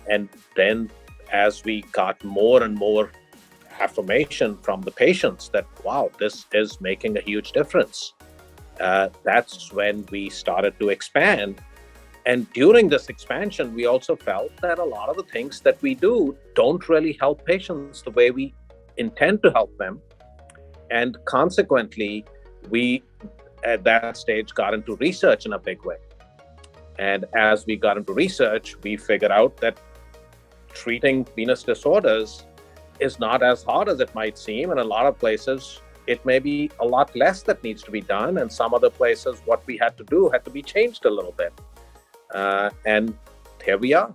And then as we got more and more affirmation from the patients that, wow, this is making a huge difference, that's when we started to expand. And during this expansion, we also felt that a lot of the things that we do don't really help patients the way we intend to help them. And consequently, we at that stage got into research in a big way. And as we got into research, we figured out that treating venous disorders is not as hard as it might seem. In a lot of places, it may be a lot less that needs to be done. And some other places, what we had to do had to be changed a little bit. And here we are.